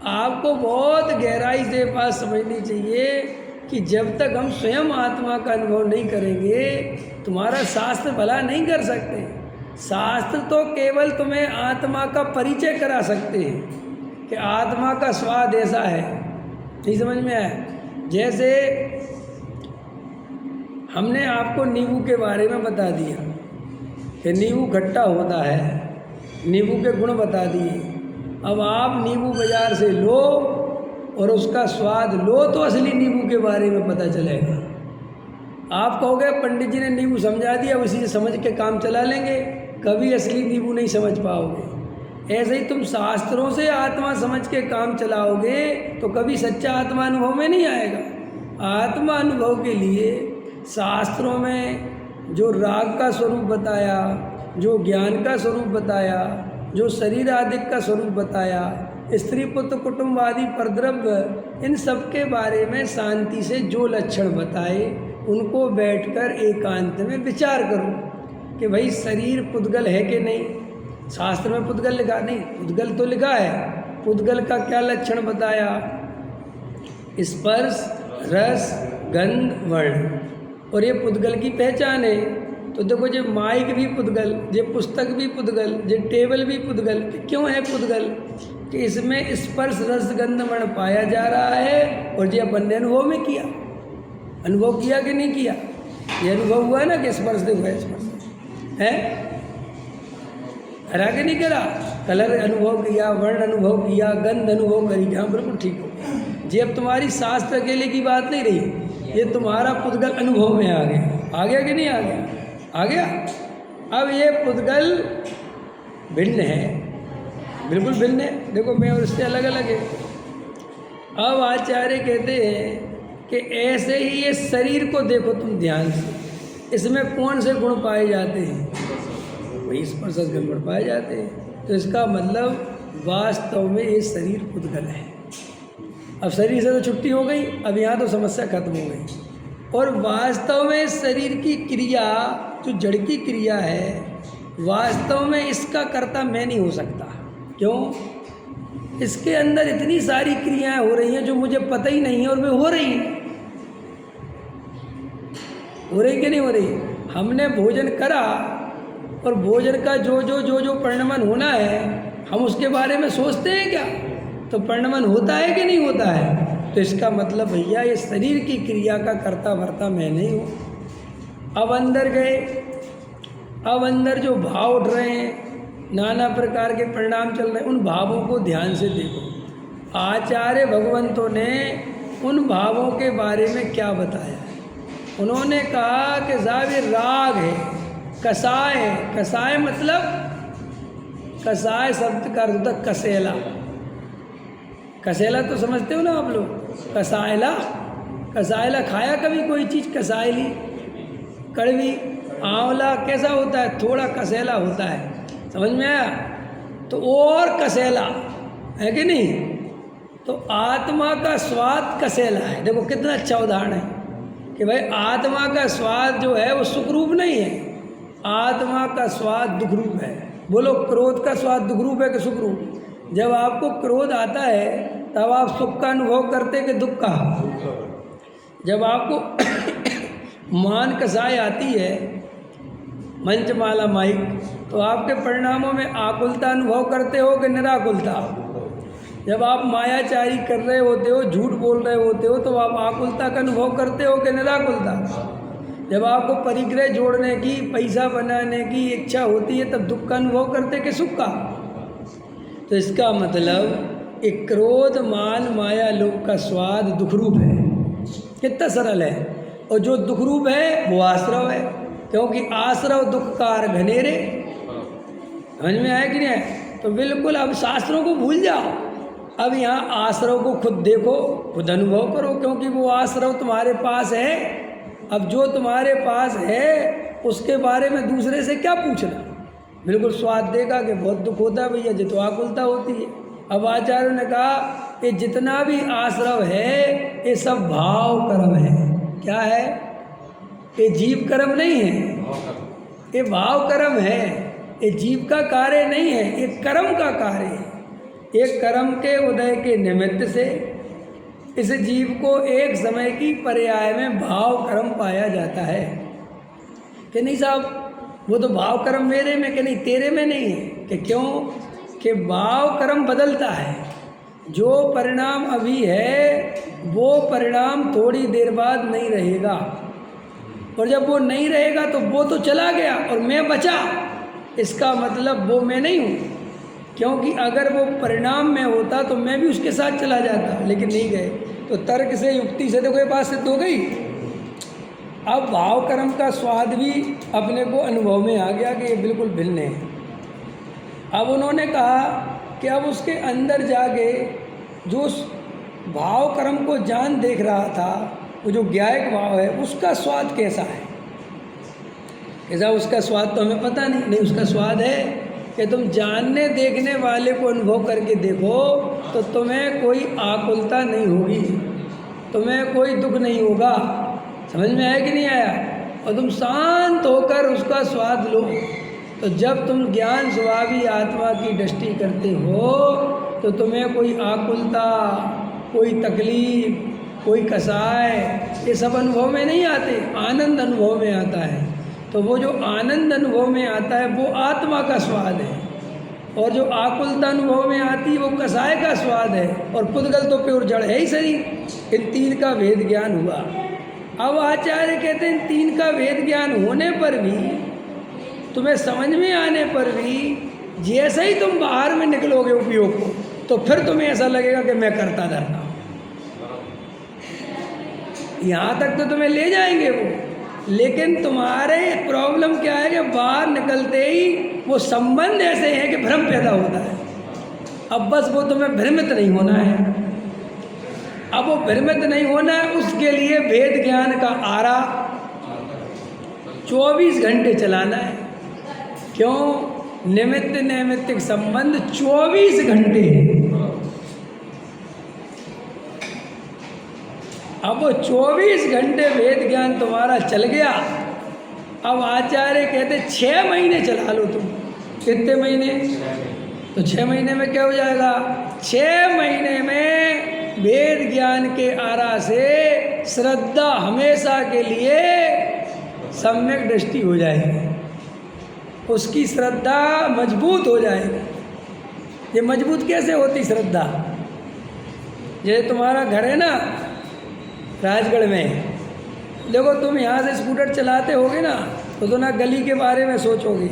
आपको बहुत गहराई से बात समझनी चाहिए कि जब तक हम स्वयं आत्मा का अनुभव नहीं करेंगे तुम्हारा शास्त्र भला नहीं कर सकते। शास्त्र तो केवल तुम्हें आत्मा का परिचय करा सकते हैं कि आत्मा का स्वाद ऐसा है। नहीं समझ में आया? जैसे हमने आपको नींबू के बारे में बता दिया कि नींबू खट्टा होता है, नींबू के गुण बता दिए। अब आप नींबू बाज़ार से लो और उसका स्वाद लो तो असली नींबू के बारे में पता चलेगा। आप कहोगे पंडित जी ने नींबू समझा दिया, उसी से समझ के काम चला लेंगे, कभी असली नींबू नहीं समझ पाओगे। ऐसे ही तुम शास्त्रों से आत्मा समझ के काम चलाओगे तो कभी सच्चा आत्मा अनुभव में नहीं आएगा। आत्मा अनुभव के लिए शास्त्रों में जो राग का स्वरूप बताया, जो ज्ञान का स्वरूप बताया, जो शरीर आदि का स्वरूप बताया, स्त्री पुत्र कुटुंब आदि परद्रव्य, इन सब के बारे में शांति से जो लक्षण बताए उनको बैठकर एकांत में विचार करो कि भाई शरीर पुद्गल है कि नहीं। शास्त्र में पुद्गल लिखा नहीं, पुद्गल तो लिखा है। पुद्गल का क्या लक्षण बताया? स्पर्श, रस, गंध, वर्ण, और ये पुद्गल की पहचान है। तो देखो जे माइक भी पुद्गल, जे पुस्तक भी पुद्गल, जे टेबल भी पुद्गल। क्यों है पुद्गल? कि इसमें स्पर्श, रस, गंध, वर्ण पाया जा रहा है और जे अपन ने अनुभव में किया। अनुभव किया कि नहीं किया? ये अनुभव हुआ ना कि स्पर्श देखो है, स्पर्श है, करा कि नहीं करा? कलर अनुभव किया, वर्ण अनुभव किया, गंध अनुभव करी। हाँ बिल्कुल ठीक हो। जी अब तुम्हारी शास्त्र अकेले की बात नहीं रही, ये तुम्हारा पुद्गल अनुभव में आ गया। आ गया कि नहीं आ गया? आ गया। अब ये पुद्गल भिन्न है, बिल्कुल भिन्न है। देखो मैं और इससे अलग अलग है। अब आचार्य कहते हैं कि ऐसे ही ये शरीर को देखो तुम ध्यान से, इसमें कौन से गुण पाए जाते हैं? वही स्पर्श गंध पाए जाते हैं। तो इसका मतलब वास्तव में ये शरीर पुद्गल है। अब शरीर से तो छुट्टी हो गई, अब यहाँ तो समस्या खत्म हो गई। और वास्तव में शरीर की क्रिया जो जड़ की क्रिया है, वास्तव में इसका कर्ता मैं नहीं हो सकता। क्यों? इसके अंदर इतनी सारी क्रियाएं हो रही हैं जो मुझे पता ही नहीं है और वे हो रही हैं। हो रही कि नहीं हो रही? हमने भोजन करा और भोजन का जो जो जो जो परिणमन होना है हम उसके बारे में सोचते हैं क्या? तो परिणमन होता है कि नहीं होता है? तो इसका मतलब भैया ये शरीर की क्रिया का कर्ता भर्ता मैं नहीं हूँ। अब अंदर गए, अब अंदर जो भाव उठ रहे हैं, नाना प्रकार के परिणाम चल रहे हैं, उन भावों को ध्यान से देखो। आचार्य भगवंतों ने उन भावों के बारे में क्या बताया? उन्होंने कहा कि साहब ये राग है, कसाय है। कसाय मतलब, कसाय शब्द का अर्थ होता है कसेला। कसेला तो समझते हो ना आप लोग? कसायला, कसायला खाया कभी कोई चीज़ कसायली? कड़वी। आंवला कैसा होता है? थोड़ा कसेला होता है। समझ में आया? तो और कसेला है कि नहीं? तो आत्मा का स्वाद कसेला है। देखो कितना अच्छा उदाहरण है कि भाई आत्मा का स्वाद जो है वो सुखरूप नहीं है, आत्मा का स्वाद दुखरूप है। बोलो क्रोध का स्वाद दुखरूप है कि सुखरूप? जब आपको क्रोध आता है तब आप सुख का अनुभव करते कि दुख का? जब आपको मान कसाई आती है, मंचमाला माइक, तो आपके परिणामों में आकुलता अनुभव करते हो कि निराकुलता? जब आप मायाचारी कर रहे होते हो, झूठ बोल रहे होते हो, तो आप आकुलता का अनुभव करते हो कि निराकुलता? जब आपको परिग्रह जोड़ने की, पैसा बनाने की इच्छा होती है तब दुख का अनुभव करते कि सुख का? तो इसका मतलब एक क्रोध, मान, माया, लोभ का स्वाद दुखरूप है। कितना सरल है। और जो दुखरूप है वो आश्रव है, क्योंकि आश्रव दुखकार घनेरे। समझ में आया कि नहीं है? तो बिल्कुल अब शास्त्रों को भूल जाओ, अब यहाँ आश्रव को खुद देखो, खुद अनुभव करो, क्योंकि वो आश्रव तुम्हारे पास है। अब जो तुम्हारे पास है उसके बारे में दूसरे से क्या पूछना? बिल्कुल स्वाद देगा कि बहुत दुख होता है भैया, जितो आकुलता होती है। अब आचार्यों ने कहा कि जितना भी आश्रव है ये सब भाव कर्म है। क्या है? ये जीव कर्म नहीं है, ये भाव कर्म है। ये जीव का कार्य नहीं है, ये कर्म का कार्य है। एक कर्म के उदय के निमित्त से इस जीव को एक समय की पर्याय में भाव कर्म पाया जाता है। कि नहीं साहब, वो तो भाव कर्म मेरे में, कि नहीं तेरे में नहीं है। कि क्यों? कि भाव कर्म बदलता है। जो परिणाम अभी है वो परिणाम थोड़ी देर बाद नहीं रहेगा, और जब वो नहीं रहेगा तो वो तो चला गया और मैं बचा। इसका मतलब वो मैं नहीं हूँ, क्योंकि अगर वो परिणाम में होता तो मैं भी उसके साथ चला जाता, लेकिन नहीं गए। तो तर्क से, युक्ति से तो कोई बात सिद्ध हो गई। अब भाव कर्म का स्वाद भी अपने को अनुभव में आ गया कि ये बिल्कुल भिन्न है। अब उन्होंने कहा कि अब उसके अंदर जाके जो उस भाव कर्म को जान देख रहा था, वो जो ज्ञायक भाव है, उसका स्वाद कैसा है। कैसा उसका स्वाद तो हमें पता नहीं। उसका स्वाद है कि तुम जानने देखने वाले को अनुभव करके देखो तो तुम्हें कोई आकुलता नहीं होगी, तुम्हें कोई दुख नहीं होगा। समझ में आया कि नहीं आया? और तुम शांत होकर उसका स्वाद लो। तो जब तुम ज्ञान स्वभावी आत्मा की दृष्टि करते हो तो तुम्हें कोई आकुलता, कोई तकलीफ, कोई कसाय, ये सब अनुभव में नहीं आते, आनंद अनुभव में आता है। तो वो जो आनंद अनुभव में आता है वो आत्मा का स्वाद है, और जो आकुलता अनुभव में आती है वो कसाय का स्वाद है, और पुद्गल तो प्योर जड़ है ही सही। इन तीन का भेद ज्ञान हुआ। अब आचार्य कहते हैं तीन का भेद ज्ञान होने पर भी, तुम्हें समझ में आने पर भी, जैसे ही तुम बाहर में निकलोगे उपयोग को, तो फिर तुम्हें ऐसा लगेगा कि मैं करता धरता हूँ। यहाँ तक तो तुम्हें ले जाएंगे वो, लेकिन तुम्हारे प्रॉब्लम क्या है कि बाहर निकलते ही वो संबंध ऐसे हैं कि भ्रम पैदा होता है। अब बस वो तुम्हें भ्रमित नहीं होना है। अब वो भ्रमित नहीं होना है, उसके लिए वेद ज्ञान का आरा 24 घंटे चलाना है। क्यों? निमित्त नैमित्तिक संबंध 24 घंटे है। अब वो 24 घंटे वेद ज्ञान तुम्हारा चल गया। अब आचार्य कहते 6 महीने चला लो तुम। कितने महीने? तो 6 महीने में क्या हो जाएगा? 6 महीने में वेद ज्ञान के आरा से श्रद्धा हमेशा के लिए सम्यक दृष्टि हो जाएगी, उसकी श्रद्धा मजबूत हो जाएगी। ये मजबूत कैसे होती श्रद्धा? जैसे तुम्हारा घर है ना राजगढ़ में, देखो तुम यहाँ से स्कूटर चलाते होगे ना, तो ना गली के बारे में सोचोगे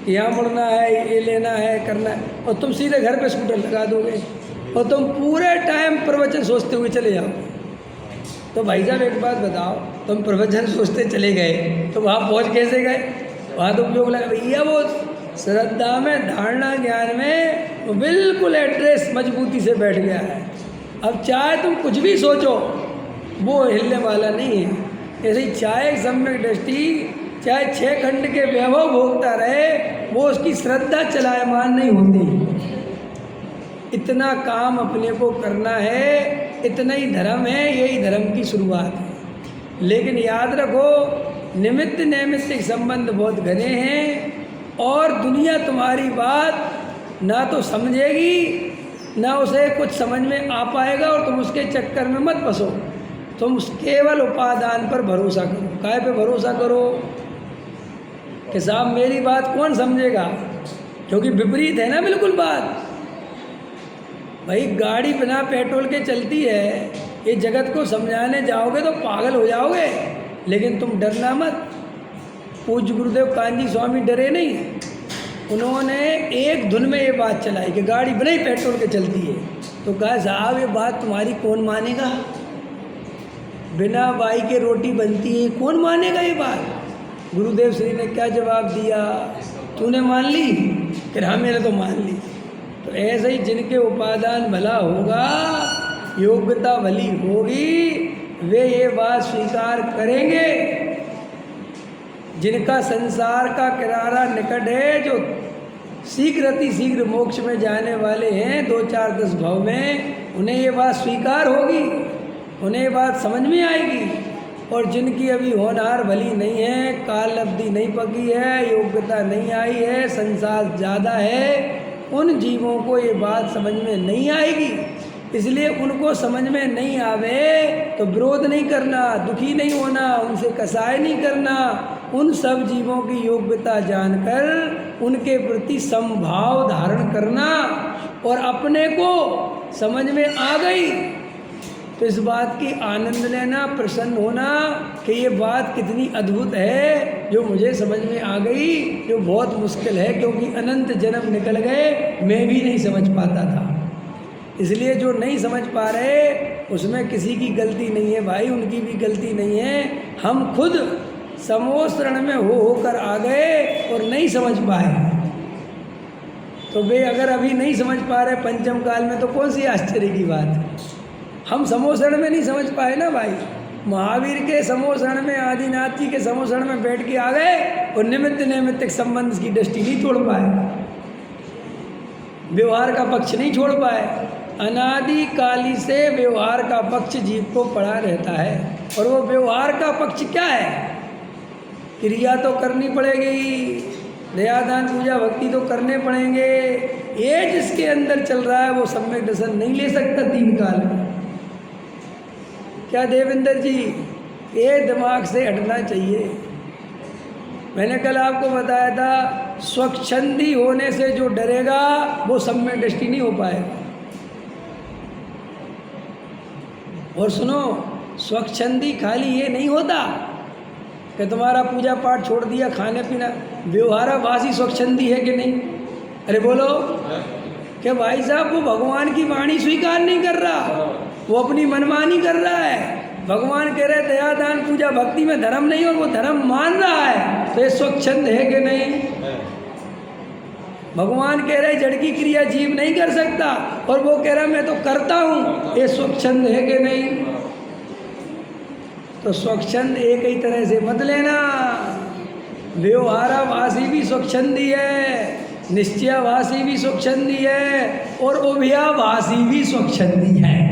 कि यहाँ मुड़ना है, ये लेना है, करना है, और तुम सीधे घर पे स्कूटर लगा दोगे और तुम पूरे टाइम प्रवचन सोचते हुए चले जाओगे। तो भाई साहब एक बात बताओ, तुम प्रवचन सोचते चले गए तो वहाँ पहुँच कैसे गए? वहाँ तो उपयोग लगा भैया। वो श्रद्धा में, धारणा ज्ञान में वो बिल्कुल एड्रेस मजबूती से बैठ गया है। अब चाहे तुम कुछ भी सोचो वो हिलने वाला नहीं है। ऐसे ही चाहे सम्यक दृष्टि, चाहे 6 खंड के वैभव भोगता रहे, वो उसकी श्रद्धा चलायमान नहीं होती। इतना काम अपने को करना है, इतना ही धर्म है, यही धर्म की शुरुआत है। लेकिन याद रखो निमित्त नैमित्तिक संबंध बहुत घने हैं, और दुनिया तुम्हारी बात ना तो समझेगी ना उसे कुछ समझ में आ पाएगा, और तुम उसके चक्कर में मत फंसो। तुम केवल उपादान पर भरोसा करो। काय पे भरोसा करो? कि साहब मेरी बात कौन समझेगा, क्योंकि विपरीत है ना बिल्कुल बात। भाई गाड़ी बिना पेट्रोल के चलती है, ये जगत को समझाने जाओगे तो पागल हो जाओगे, लेकिन तुम डरना मत। पूज्य गुरुदेव कांजी स्वामी डरे नहीं, उन्होंने एक धुन में ये बात चलाई कि गाड़ी बिना ही पेट्रोल के चलती है। तो कहा साहब ये बात तुम्हारी कौन मानेगा, बिना बाई के रोटी बनती है, कौन मानेगा ये बात? गुरुदेव श्री ने क्या जवाब दिया? तूने मान ली? कि हाँ मैंने तो मान ली। तो ऐसे ही जिनके उपादान भला होगा, योग्यता भली होगी, वे ये बात स्वीकार करेंगे। जिनका संसार का किनारा निकट है, जो शीघ्र अति शीघ्र मोक्ष में जाने वाले हैं 2 4 10 भाव में, उन्हें ये बात स्वीकार होगी, उन्हें ये बात समझ में आएगी। और जिनकी अभी होनहार भली नहीं है, काल अवधि नहीं पकी है, योग्यता नहीं आई है, संसार ज़्यादा है, उन जीवों को ये बात समझ में नहीं आएगी। इसलिए उनको समझ में नहीं आवे तो विरोध नहीं करना, दुखी नहीं होना, उनसे कसाय नहीं करना। उन सब जीवों की योग्यता जानकर उनके प्रति समभाव धारण करना, और अपने को समझ में आ गई तो इस बात की आनंद लेना, प्रसन्न होना कि ये बात कितनी अद्भुत है जो मुझे समझ में आ गई, जो बहुत मुश्किल है क्योंकि अनंत जन्म निकल गए, मैं भी नहीं समझ पाता था। इसलिए जो नहीं समझ पा रहे उसमें किसी की गलती नहीं है भाई, उनकी भी गलती नहीं है। हम खुद समोसरण में होकर आ गए और नहीं समझ पाए। तो वे अगर अभी नहीं समझ पा रहे पंचम काल में तो कौन सी आश्चर्य की बात है। हम समोसरण में नहीं समझ पाए ना भाई। महावीर के समोसरण में, आदिनाथ जी के समोसरण में बैठ के आ गए और निमित्त नैमित्तिक संबंध की दृष्टि नहीं छोड़ पाए, व्यवहार का पक्ष नहीं छोड़ पाए। अनादि काली से व्यवहार का पक्ष जीव को पड़ा रहता है, और वो व्यवहार का पक्ष क्या है? क्रिया तो करनी पड़ेगी, दयादान पूजा भक्ति तो करने पड़ेंगे। ये जिसके अंदर चल रहा है वो सम्यक दर्शन नहीं ले सकता 3 काल में। क्या देवेंद्र जी, ये दिमाग से हटना चाहिए। मैंने कल आपको बताया था स्वच्छंदी होने से जो डरेगा वो सम्यक दृष्टि नहीं हो पाएगा। और सुनो, स्वच्छंदी खाली ये नहीं होता कि तुम्हारा पूजा पाठ छोड़ दिया, खाने पीना, व्यवहाराभासी स्वच्छंदी है कि नहीं? अरे बोलो कि भाई साहब वो भगवान की वाणी स्वीकार नहीं कर रहा, वो अपनी मनमानी कर रहा है। भगवान कह रहे दया दान पूजा भक्ति में धर्म नहीं, और वो धर्म मान रहा है, तो ये स्वच्छंद है कि नहीं? भगवान कह रहे जड़ की क्रिया जीव नहीं कर सकता, और वो कह रहा मैं तो करता हूँ, ये स्वच्छंद है कि नहीं? तो स्वच्छंद एक ही तरह से मत लेना। व्यवहाराभासी भी स्वच्छंदी है, निश्चयाभासी भी स्वच्छंदी है, और उभयाभासी भी स्वच्छंदी है।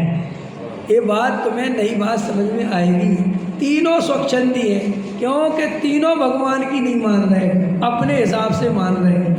ये बात तुम्हें नई बात समझ में आएगी। तीनों स्वच्छंदी है, क्योंकि तीनों भगवान की नहीं मान रहे, अपने हिसाब से मान रहे हैं।